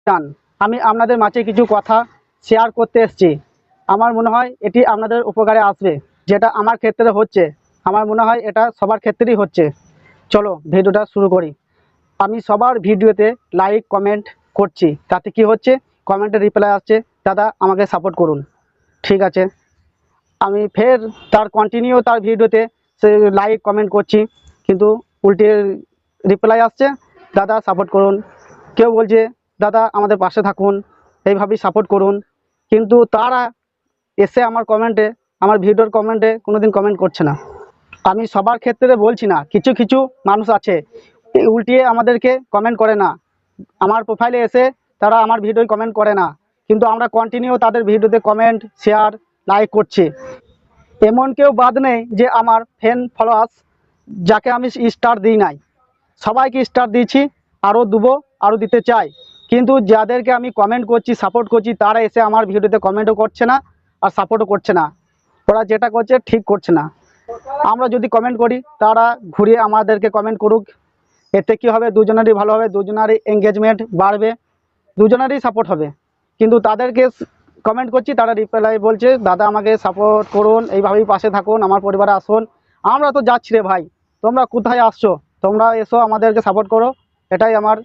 চান আমি আপনাদের মাঝে কিছু কথা শেয়ার করতে এসেছি। আমার মনে হয় এটি আপনাদের উপকারে আসবে। যেটা আমার ক্ষেত্রে হচ্ছে, আমার মনে হয় এটা সবার ক্ষেত্রেই হচ্ছে। চলো ভিডিওটা শুরু করি। আমি সবার ভিডিওতে লাইক কমেন্ট করছি, তাতে কি হচ্ছে, কমেন্টে রিপ্লাই আসছে, দাদা আমাকে সাপোর্ট করুন। ঠিক আছে, আমি ফের তার কন্টিনিউ তার ভিডিওতে সে লাইক কমেন্ট করছি, কিন্তু উল্টে রিপ্লাই আসছে, দাদা সাপোর্ট করুন। কেউ বলছে দাদা আমাদের পাশে থাকুন, এইভাবেই সাপোর্ট করুন। কিন্তু তারা এসে আমার কমেন্টে, আমার ভিডিওর কমেন্টে কোনোদিন কমেন্ট করছে না। আমি সবার ক্ষেত্রে বলছি না, কিছু কিছু মানুষ আছে উল্টিয়ে আমাদেরকে কমেন্ট করে না, আমার প্রোফাইলে এসে তারা আমার ভিডিওয় কমেন্ট করে না, কিন্তু আমরা কন্টিনিউ তাদের ভিডিওতে কমেন্ট শেয়ার লাইক করছি। এমন কেউ বাদ নেই যে আমার ফ্যান ফলোয়ার্স যাকে আমি স্টার দিই নাই, সবাইকে স্টার দিয়েছি, আরও দেবো, আরও দিতে চাই। কিন্তু যাদেরকে আমি কমেন্ট করছি সাপোর্ট করছি, তারা এসে আমার ভিডিওতে কমেন্টও করছে না আর সাপোর্টও করছে না। ওরা যেটা করছে ঠিক করছে না। আমরা যদি কমেন্ট করি, তারা ঘুরিয়ে আমাদেরকে কমেন্ট করুক, এতে কী হবে, দুজনেরই ভালো হবে, দুজনেরই এঙ্গেজমেন্ট বাড়বে, দুজনেরই সাপোর্ট হবে। কিন্তু তাদেরকে কমেন্ট করছি, তারা রিপ্লাই বলছে দাদা আমাকে সাপোর্ট করুন, এইভাবেই পাশে থাকুন, আমার পরিবারে আসুন। আমরা তো যাচ্ছি রে ভাই, তোমরা কোথায় আসছো? তোমরা এসো, আমাদেরকে সাপোর্ট করো, এটাই আমার